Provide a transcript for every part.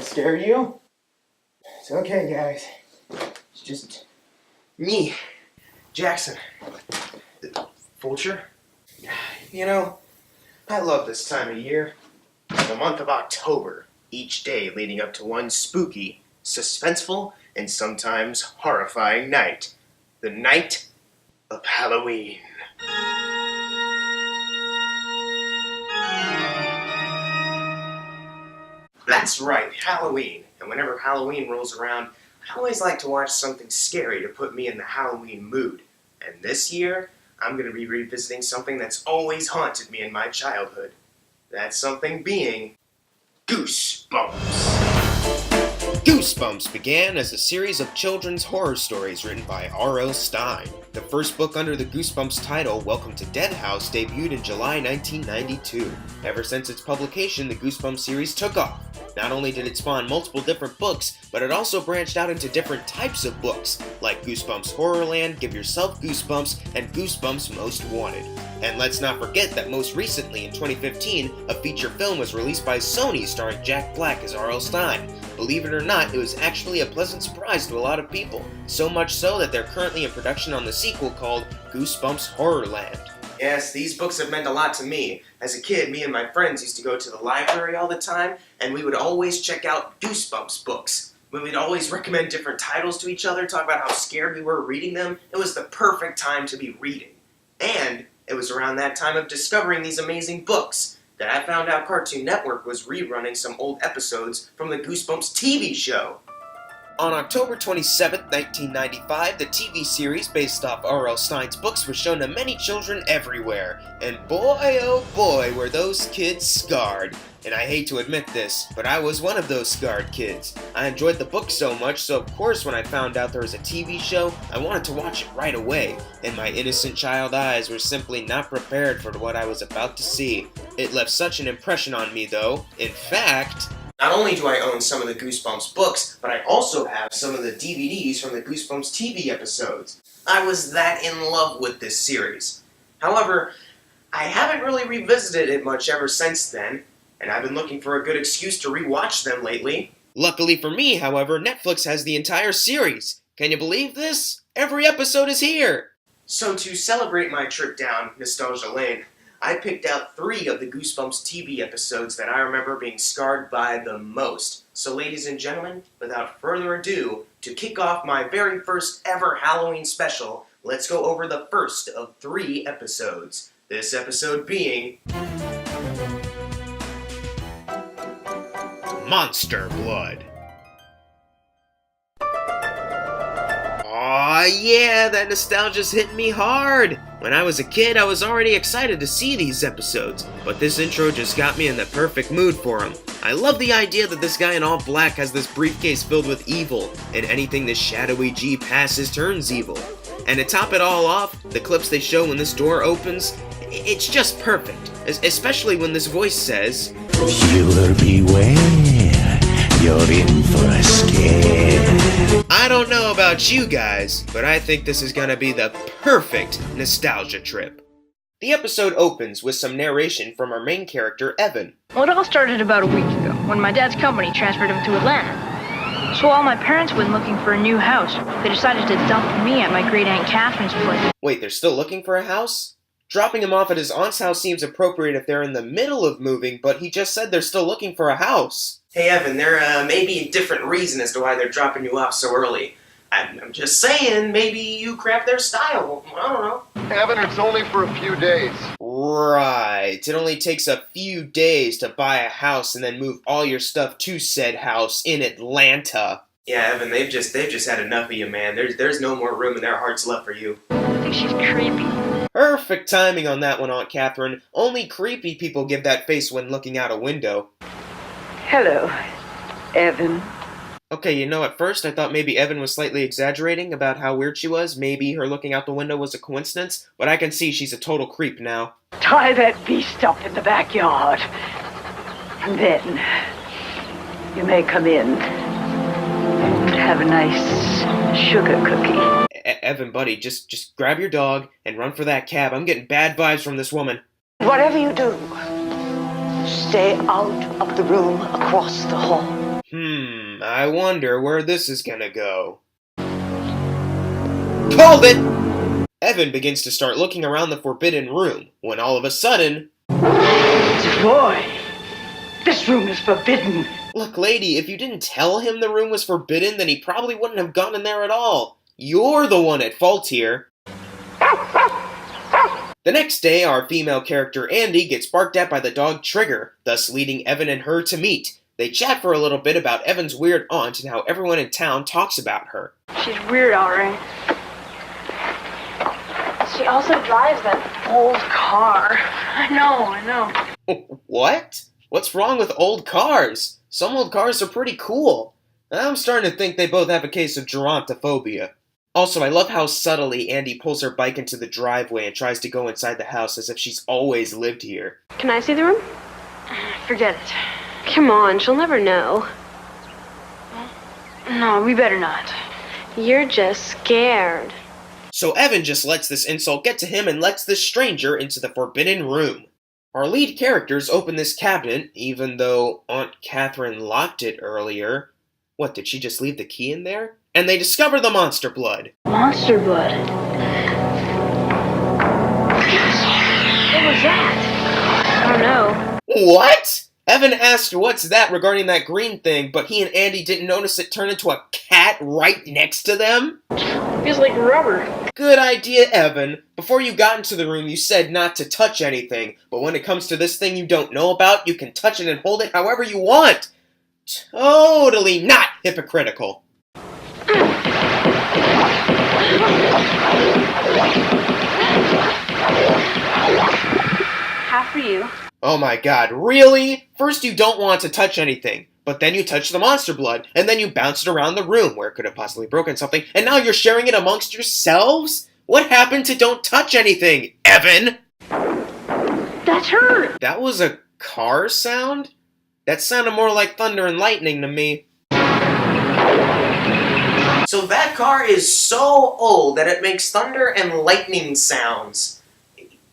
scare you? It's okay, guys. It's just me, Jackson. Fulcher? You know, I love this time of year. The month of October, each day leading up to one spooky, suspenseful, and sometimes horrifying night. The night of Halloween. That's right, Halloween. And whenever Halloween rolls around, I always like to watch something scary to put me in the Halloween mood. And this year, I'm going to be revisiting something that's always haunted me in my childhood. That something being Goosebumps. Goosebumps began as a series of children's horror stories written by R.L. Stine. The first book under the Goosebumps title, Welcome to Dead House, debuted in July 1992. Ever since its publication, the Goosebumps series took off. Not only did it spawn multiple different books, but it also branched out into different types of books, like Goosebumps Horrorland, Give Yourself Goosebumps, and Goosebumps Most Wanted. And let's not forget that most recently, in 2015, a feature film was released by Sony starring Jack Black as R.L. Stine. Believe it or not, it was actually a pleasant surprise to a lot of people, so much so that they're currently in production on the sequel called Goosebumps Horrorland. Yes, these books have meant a lot to me. As a kid, me and my friends used to go to the library all the time, and we would always check out Goosebumps books. We would always recommend different titles to each other, talk about how scared we were reading them. It was the perfect time to be reading. And it was around that time of discovering these amazing books that I found out Cartoon Network was rerunning some old episodes from the Goosebumps TV show. On October 27, 1995, the TV series based off R.L. Stine's books was shown to many children everywhere, and boy oh boy were those kids scarred. And I hate to admit this, but I was one of those scarred kids. I enjoyed the book so much, so of course when I found out there was a TV show, I wanted to watch it right away, and my innocent child eyes were simply not prepared for what I was about to see. It left such an impression on me though. In fact, not only do I own some of the Goosebumps books, but I also have some of the DVDs from the Goosebumps TV episodes. I was that in love with this series. However, I haven't really revisited it much ever since then, and I've been looking for a good excuse to rewatch them lately. Luckily for me, however, Netflix has the entire series. Can you believe this? Every episode is here! So to celebrate my trip down Nostalgia Lane, I picked out 3 of the Goosebumps TV episodes that I remember being scarred by the most. So ladies and gentlemen, without further ado, to kick off my very first ever Halloween special, let's go over the first of 3 episodes. This episode being Monster Blood. Aw yeah, that nostalgia's hitting me hard! When I was a kid, I was already excited to see these episodes, but this intro just got me in the perfect mood for them. I love the idea that this guy in all black has this briefcase filled with evil, and anything this shadowy G passes turns evil. And to top it all off, the clips they show when this door opens, it's just perfect, especially when this voice says, "Viewer beware, you're in for a scare." I don't know about you guys, but I think this is gonna be the perfect nostalgia trip. The episode opens with some narration from our main character, Evan. Well, it all started about a week ago, when my dad's company transferred him to Atlanta. So while my parents went looking for a new house, they decided to dump me at my great Aunt Catherine's place. Wait, they're still looking for a house? Dropping him off at his aunt's house seems appropriate if they're in the middle of moving, but he just said they're still looking for a house. Hey Evan, there may be a different reason as to why they're dropping you off so early. I'm just saying, maybe you craft their style. I don't know. Evan, it's only for a few days. Right. It only takes a few days to buy a house and then move all your stuff to said house in Atlanta. Yeah, Evan, they've just had enough of you, man. There's no more room in their hearts left for you. I think she's creepy. Perfect timing on that one, Aunt Catherine. Only creepy people give that face when looking out a window. Hello, Evan. Okay, you know, at first I thought maybe Evan was slightly exaggerating about how weird she was. Maybe her looking out the window was a coincidence, but I can see she's a total creep now. Tie that beast up in the backyard. And then you may come in and have a nice sugar cookie. Evan, buddy, just grab your dog and run for that cab. I'm getting bad vibes from this woman. Whatever you do, stay out of the room across the hall. I wonder where this is gonna go. Called it! Evan begins to start looking around the forbidden room, when all of a sudden... Boy, this room is forbidden. Look, lady, if you didn't tell him the room was forbidden, then he probably wouldn't have gone in there at all. You're the one at fault here. The next day, our female character Andy gets barked at by the dog Trigger, thus leading Evan and her to meet. They chat for a little bit about Evan's weird aunt and how everyone in town talks about her. She's weird, alright. She also drives that old car. I know. What? What's wrong with old cars? Some old cars are pretty cool. I'm starting to think they both have a case of gerontophobia. Also, I love how subtly Andy pulls her bike into the driveway and tries to go inside the house as if she's always lived here. Can I see the room? Forget it. Come on, she'll never know. No, we better not. You're just scared. So Evan just lets this insult get to him and lets this stranger into the forbidden room. Our lead characters open this cabinet, even though Aunt Catherine locked it earlier. What, did she just leave the key in there? And they discover the monster blood. Monster blood. What was that? I don't know. What? Evan asked what's that regarding that green thing, but he and Andy didn't notice it turn into a cat right next to them? Feels like rubber. Good idea, Evan. Before you got into the room, you said not to touch anything, but when it comes to this thing you don't know about, you can touch it and hold it however you want. Totally not hypocritical. Half for you. Oh my god, really? First you don't want to touch anything, but then you touch the monster blood, and then you bounce it around the room where it could have possibly broken something, and now you're sharing it amongst yourselves? What happened to don't touch anything, Evan? That's her. That was a car sound? That sounded more like thunder and lightning to me. So that car is so old that it makes thunder and lightning sounds.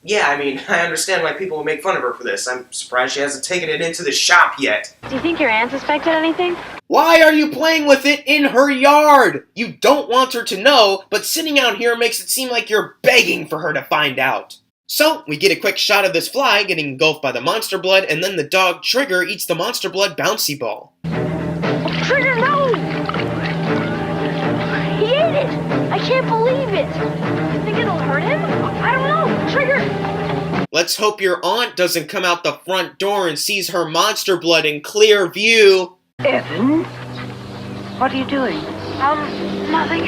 Yeah, I mean, I understand why people will make fun of her for this. I'm surprised she hasn't taken it into the shop yet. Do you think your aunt suspected anything? Why are you playing with it in her yard? You don't want her to know, but sitting out here makes it seem like you're begging for her to find out. So, we get a quick shot of this fly getting engulfed by the monster blood, and then the dog Trigger eats the monster blood bouncy ball. Trigger, no! He ate it! I can't believe it! You think it'll hurt him? I don't know! Trigger! Let's hope your aunt doesn't come out the front door and sees her monster blood in clear view. Evan, what are you doing? Nothing.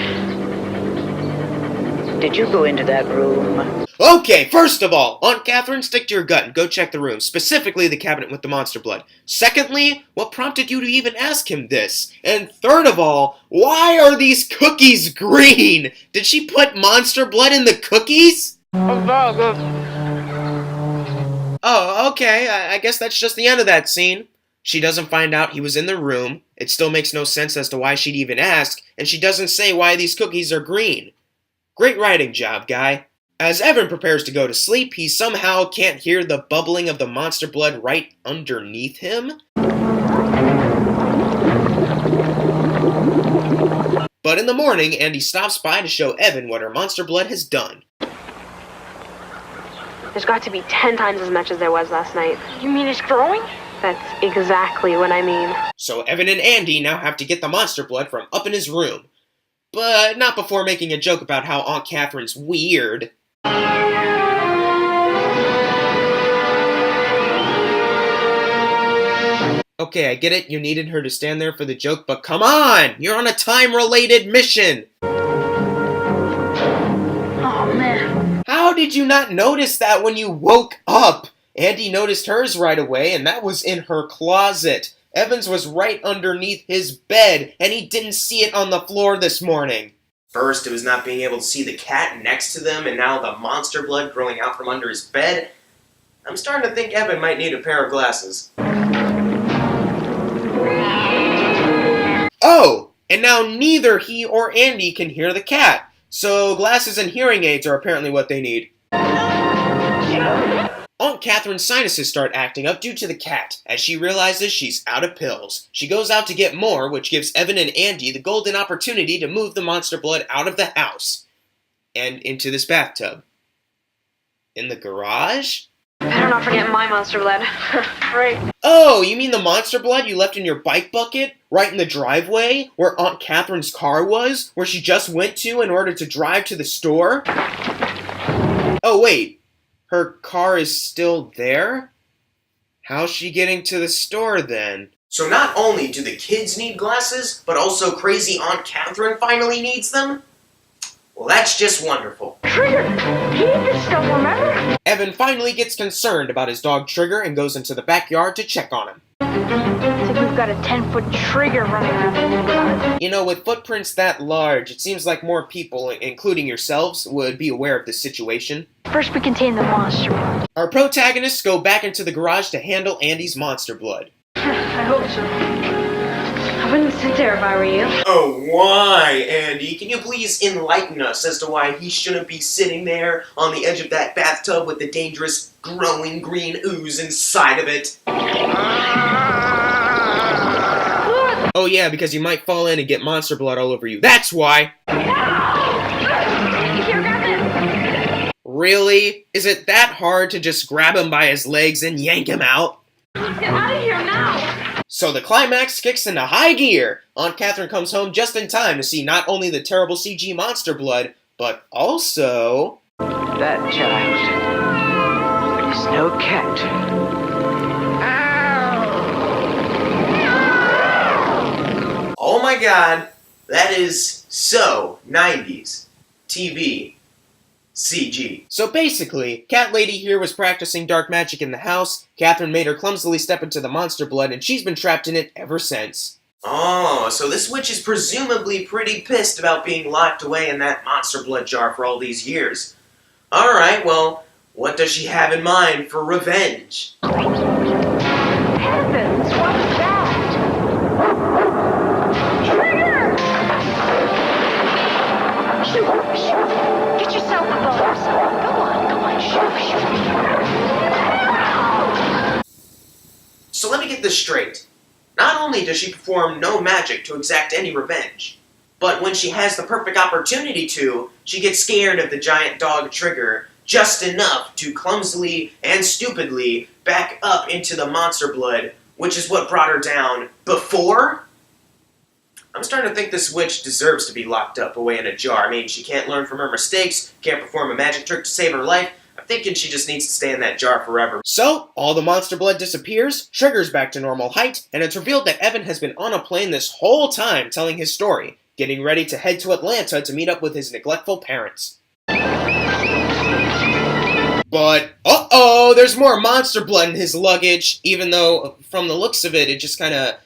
Did you go into that room? Okay, first of all, Aunt Catherine, stick to your gut and go check the room, specifically the cabinet with the monster blood. Secondly, what prompted you to even ask him this? And third of all, why are these cookies green? Did she put monster blood in the cookies? Oh, okay, I guess that's just the end of that scene. She doesn't find out he was in the room, it still makes no sense as to why she'd even ask, and she doesn't say why these cookies are green. Great writing job, guy. As Evan prepares to go to sleep, he somehow can't hear the bubbling of the monster blood right underneath him. But in the morning, Andy stops by to show Evan what her monster blood has done. There's got to be 10 times as much as there was last night. You mean it's growing? That's exactly what I mean. So Evan and Andy now have to get the monster blood from up in his room. But not before making a joke about how Aunt Catherine's weird. Okay, I get it, you needed her to stand there for the joke, but come on! You're on a time-related mission! Oh, man. How did you not notice that when you woke up? Andy noticed hers right away, and that was in her closet. Evan's was right underneath his bed, and he didn't see it on the floor this morning. First, it was not being able to see the cat next to them, and now the monster blood growing out from under his bed. I'm starting to think Evan might need a pair of glasses. Oh! And now neither he or Andy can hear the cat. So glasses and hearing aids are apparently what they need. Aunt Catherine's sinuses start acting up due to the cat. As she realizes she's out of pills, she goes out to get more, which gives Evan and Andy the golden opportunity to move the monster blood out of the house and into this bathtub. In the garage? Better not forget my monster blood. Right. Oh, you mean the monster blood you left in your bike bucket? Right in the driveway? Where Aunt Catherine's car was? Where she just went to in order to drive to the store? Oh, wait. Her car is still there? How's she getting to the store then? So not only do the kids need glasses, but also crazy Aunt Catherine finally needs them? Well, that's just wonderful. Trigger! He ate this stuff, remember? Evan finally gets concerned about his dog Trigger and goes into the backyard to check on him. It's like we've got a 10-foot Trigger running around the neighborhood. You know, with footprints that large, it seems like more people, including yourselves, would be aware of this situation. First we contain the monster blood. Our protagonists go back into the garage to handle Andy's monster blood. I hope so. I wouldn't sit there if I were you. Oh, why, Andy? Can you please enlighten us as to why he shouldn't be sitting there on the edge of that bathtub with the dangerous, growing green ooze inside of it? Oh yeah, because you might fall in and get monster blood all over you. That's why! Really? Is it that hard to just grab him by his legs and yank him out? Get out of here now! So the climax kicks into high gear. Aunt Catherine comes home just in time to see not only the terrible CG monster blood, but also... That child is no cat. Oh my god, that is so 90s. TV. CG. So basically, Cat Lady here was practicing dark magic in the house, Catherine made her clumsily step into the monster blood, and she's been trapped in it ever since. Oh, so this witch is presumably pretty pissed about being locked away in that monster blood jar for all these years. Alright, well, what does she have in mind for revenge? Heavens, what was that? Trigger! Shoot, shoot! Get yourself a bow. Go on, shoot. So let me get this straight. Not only does she perform no magic to exact any revenge, but when she has the perfect opportunity to, she gets scared of the giant dog Trigger just enough to clumsily and stupidly back up into the monster blood, which is what brought her down before? I'm starting to think this witch deserves to be locked up away in a jar. I mean, she can't learn from her mistakes, can't perform a magic trick to save her life. I'm thinking she just needs to stay in that jar forever. So, all the monster blood disappears, Trigger's back to normal height, and it's revealed that Evan has been on a plane this whole time telling his story, getting ready to head to Atlanta to meet up with his neglectful parents. But, uh-oh, there's more monster blood in his luggage, even though, from the looks of it, it just kind of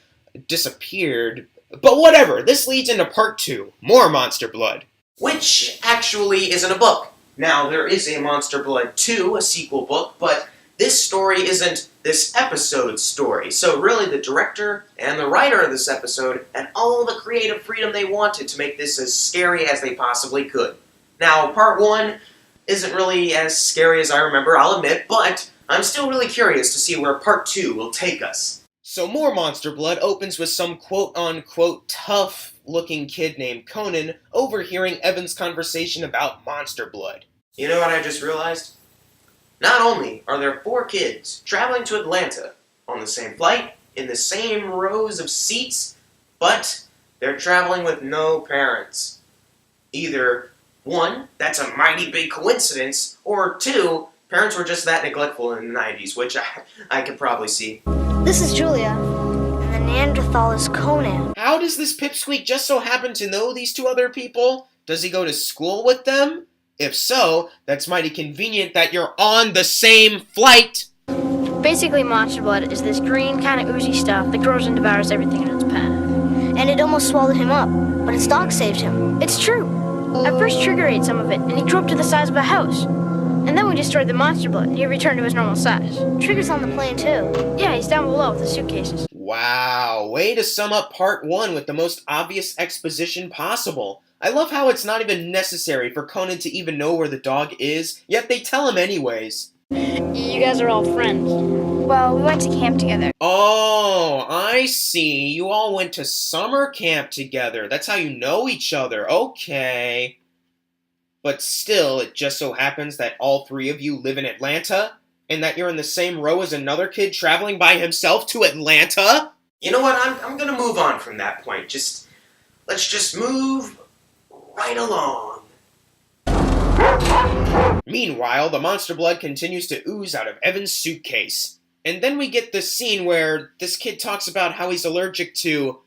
disappeared. But whatever, this leads into part 2, more monster blood. Which actually isn't a book. Now, there is a Monster Blood 2, a sequel book, but this story isn't this episode's story. So really, the director and the writer of this episode had all the creative freedom they wanted to make this as scary as they possibly could. Now, part 1 isn't really as scary as I remember, I'll admit, but I'm still really curious to see where part 2 will take us. So more Monster Blood opens with some quote-unquote tough-looking kid named Conan overhearing Evan's conversation about Monster Blood. You know what I just realized? Not only are there 4 kids traveling to Atlanta on the same flight, in the same rows of seats, but they're traveling with no parents. Either 1, that's a mighty big coincidence, or 2, parents were just that neglectful in the 90s, which I could probably see. This is Julia, and the Neanderthal is Conan. How does this pipsqueak just so happen to know these 2 other people? Does he go to school with them? If so, that's mighty convenient that you're on the same flight. Basically, monster blood is this green kind of oozy stuff that grows and devours everything in its path. And it almost swallowed him up, but his dog saved him. It's true. At first, Trigger ate some of it, and he grew up to the size of a house. And then we destroyed the monster blood, and he returned to his normal size. Trigger's on the plane, too. Yeah, he's down below with the suitcases. Wow, way to sum up part 1 with the most obvious exposition possible. I love how it's not even necessary for Conan to even know where the dog is, yet they tell him anyways. You guys are all friends. Well, we went to camp together. Oh, I see. You all went to summer camp together. That's how you know each other. Okay. But still, it just so happens that all three of you live in Atlanta, and that you're in the same row as another kid traveling by himself to Atlanta? You know what? I'm gonna move on from that point. Let's just move right along. Meanwhile, the monster blood continues to ooze out of Evan's suitcase. And then we get this scene where this kid talks about how he's allergic to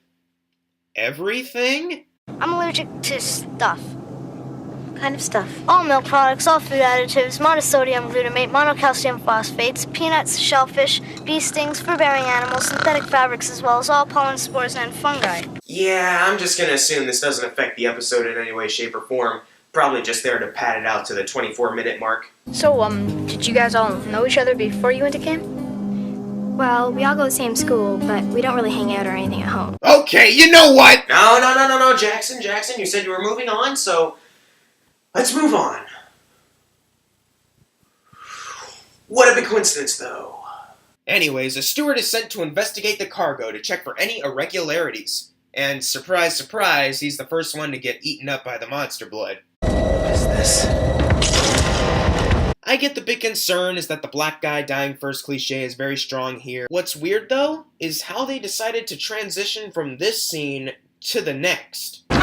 everything? I'm allergic to stuff. What kind of stuff? All milk products, all food additives, monosodium glutamate, monocalcium phosphates, peanuts, shellfish, bee stings, fruit-bearing animals, synthetic fabrics, as well as all pollen spores and fungi. Yeah, I'm just gonna assume this doesn't affect the episode in any way, shape, or form. Probably just there to pad it out to the 24-minute mark. So, did you guys all know each other before you went to camp? Well, we all go to the same school, but we don't really hang out or anything at home. Okay, you know what? No, Jackson, you said you were moving on, so let's move on. What a big coincidence, though. Anyways, a steward is sent to investigate the cargo to check for any irregularities. And surprise, surprise, he's the first one to get eaten up by the monster blood. What is this? I get the big concern is that the black guy dying first cliche is very strong here. What's weird, though, is how they decided to transition from this scene to the next. Stuart,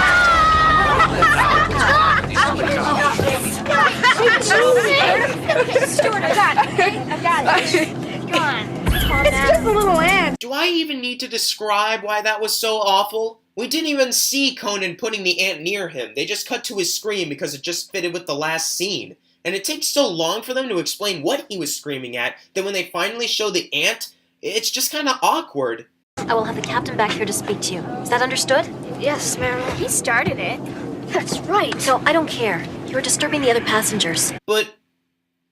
I got it, okay? I got it. Come on. It's just a little ant. Do I even need to describe why that was so awful? We didn't even see Conan putting the ant near him. They just cut to his scream because it just fitted with the last scene. And it takes so long for them to explain what he was screaming at that when they finally show the ant, it's just kind of awkward. I will have the captain back here to speak to you. Is that understood? Yes, Meryl. He started it. That's right. No, I don't care. You're disturbing the other passengers. But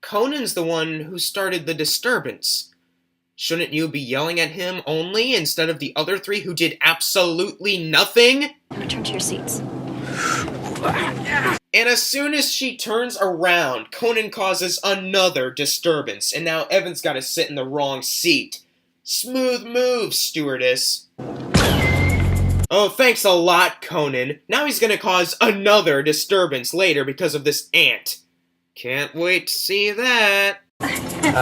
Conan's the one who started the disturbance. Shouldn't you be yelling at him only instead of the other three who did absolutely nothing? Return to your seats. And as soon as she turns around, Conan causes another disturbance, and now Evan's got to sit in the wrong seat. Smooth move, stewardess. Oh, thanks a lot, Conan. Now he's gonna cause another disturbance later because of this ant. Can't wait to see that. Okay.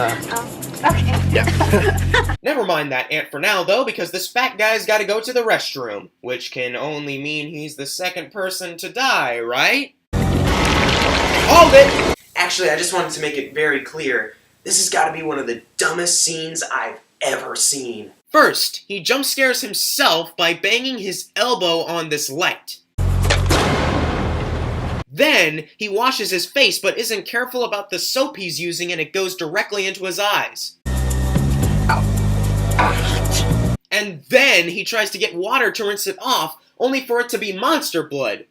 Never mind that ant for now, though, because this fat guy's gotta go to the restroom, which can only mean he's the second person to die, right? Hold it! Actually, I just wanted to make it very clear, this has gotta be one of the dumbest scenes I've ever seen. First, he jump scares himself by banging his elbow on this light. Then, he washes his face but isn't careful about the soap he's using and it goes directly into his eyes. And then, he tries to get water to rinse it off, only for it to be monster blood.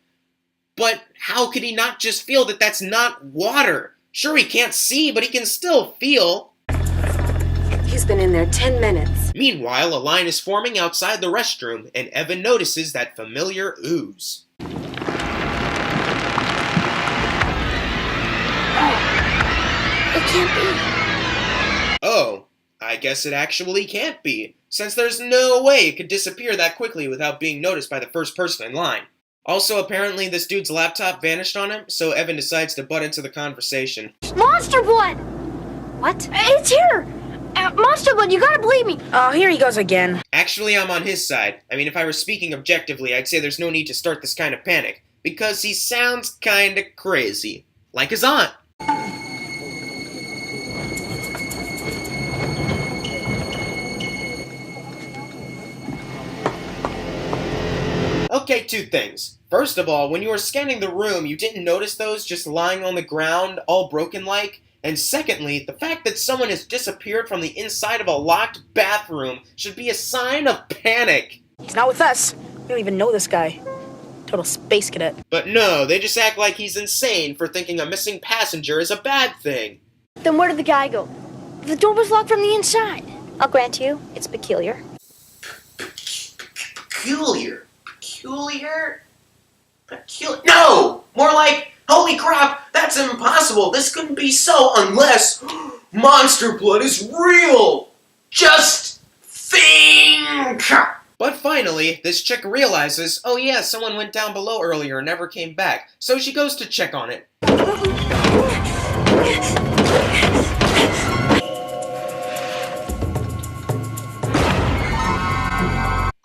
But how could he not just feel that that's not water? Sure, he can't see, but he can still feel. He's been in there 10 minutes. Meanwhile, a line is forming outside the restroom, and Evan notices that familiar ooze. It can't be. Oh, I guess it actually can't be, since there's no way it could disappear that quickly without being noticed by the first person in line. Also, apparently this dude's laptop vanished on him, so Evan decides to butt into the conversation. Monster blood! What? It's here! Monster blood, you gotta believe me! Oh, here he goes again. Actually, I'm on his side. I mean, if I were speaking objectively, I'd say there's no need to start this kind of panic, because he sounds kinda crazy. Like his aunt. Okay, two things. First of all, when you were scanning the room, you didn't notice those just lying on the ground, all broken-like? And secondly, the fact that someone has disappeared from the inside of a locked bathroom should be a sign of panic. He's not with us. We don't even know this guy. Total space cadet. But no, they just act like he's insane for thinking a missing passenger is a bad thing. Then where did the guy go? The door was locked from the inside. I'll grant you, it's peculiar. Peculiar? Peculiar? Peculiar? No! More like Holy crap, that's impossible. This couldn't be so unless monster blood is real. Just think. But finally, this chick realizes, oh yeah, someone went down below earlier and never came back, so she goes to check on it.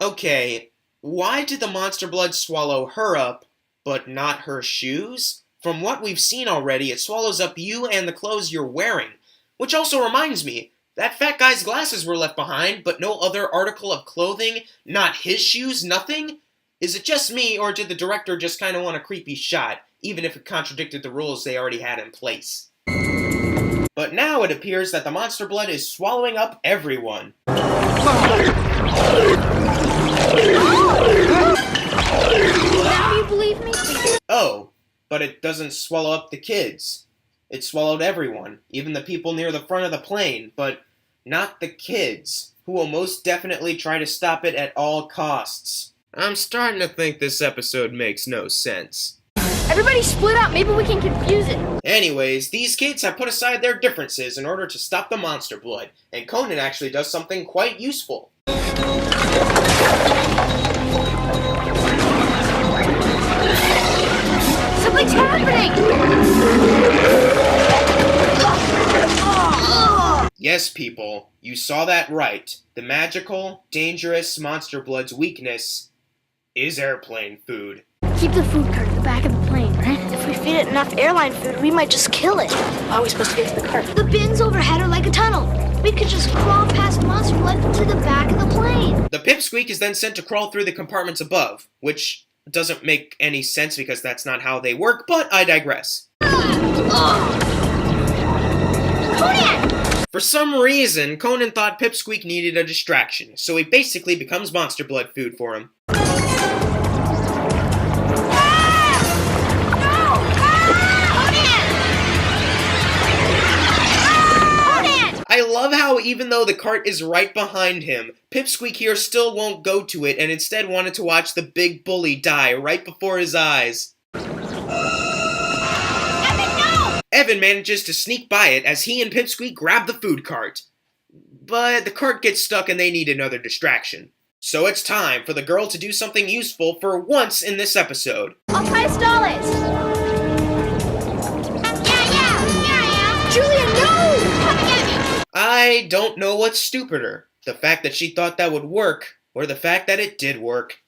Okay, why did the monster blood swallow her up, but not her shoes? From what we've seen already, it swallows up you and the clothes you're wearing. Which also reminds me, that fat guy's glasses were left behind, but no other article of clothing, not his shoes, nothing? Is it just me, or did the director just kind of want a creepy shot, even if it contradicted the rules they already had in place? But now it appears that the monster blood is swallowing up everyone. Now you believe me? Oh, but it doesn't swallow up the kids. It swallowed everyone, even the people near the front of the plane, but not the kids, who will most definitely try to stop it at all costs. I'm starting to think this episode makes no sense. Everybody split up. Maybe we can confuse it. Anyways, these kids have put aside their differences in order to stop the monster blood, and Conan actually does something quite useful. Something's happening. Yes, people, you saw that right. The magical, dangerous monster blood's weakness is airplane food. Keep the food cart at the back of the plane, right? If we feed it enough airline food, we might just kill it. How are we supposed to get to the cart? The bins overhead are like a tunnel. We could just crawl past monster blood to the back of the plane. The pipsqueak is then sent to crawl through the compartments above, which doesn't make any sense because that's not how they work, but I digress. Conan! For some reason, Conan thought Pipsqueak needed a distraction, so he basically becomes monster blood food for him. I love how even though the cart is right behind him, Pipsqueak here still won't go to it and instead wanted to watch the big bully die right before his eyes. Evan manages to sneak by it as he and Pipsqueak grab the food cart. But the cart gets stuck and they need another distraction. So it's time for the girl to do something useful for once in this episode. I'll try to stall it. Yeah, here I am. Julia, no! Come get me. I don't know what's stupider, the fact that she thought that would work, or the fact that it did work.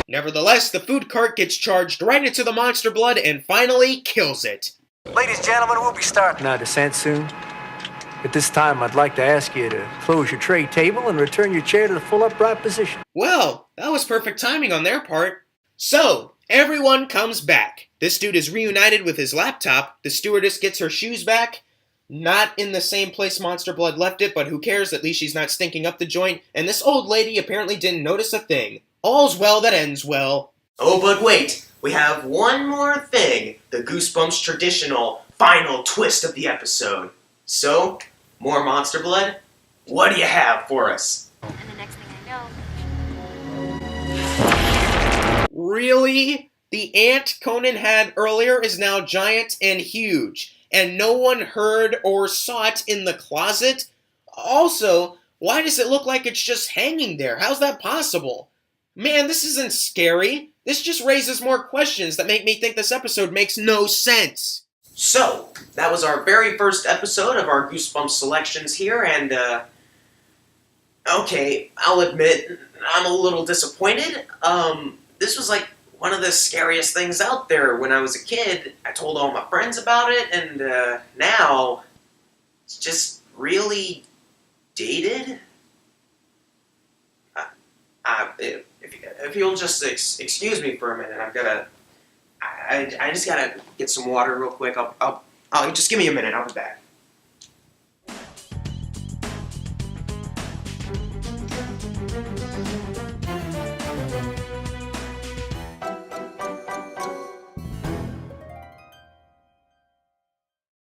Nevertheless, the food cart gets charged right into the monster blood and finally kills it. Ladies and gentlemen, we'll be starting our descent soon. At this time, I'd like to ask you to close your tray table and return your chair to the full upright position. Well, that was perfect timing on their part. So, everyone comes back. This dude is reunited with his laptop, the stewardess gets her shoes back, not in the same place Monster Blood left it, but who cares, at least she's not stinking up the joint, and this old lady apparently didn't notice a thing. All's well that ends well. Oh, but wait, we have one more thing, the Goosebumps traditional final twist of the episode. So, more monster blood? What do you have for us? And the next thing I know... Really? The ant Conan had earlier is now giant and huge, and no one heard or saw it in the closet? Also, why does it look like it's just hanging there? How's that possible? Man, this isn't scary. This just raises more questions that make me think this episode makes no sense. So, that was our very first episode of our Goosebumps selections here, and, okay, I'll admit, I'm a little disappointed. This was like one of the scariest things out there when I was a kid. I told all my friends about it, and, now, it's just really dated. If you'll just excuse me for a minute, I just gotta get some water real quick. I'll just give me a minute. I'll be back.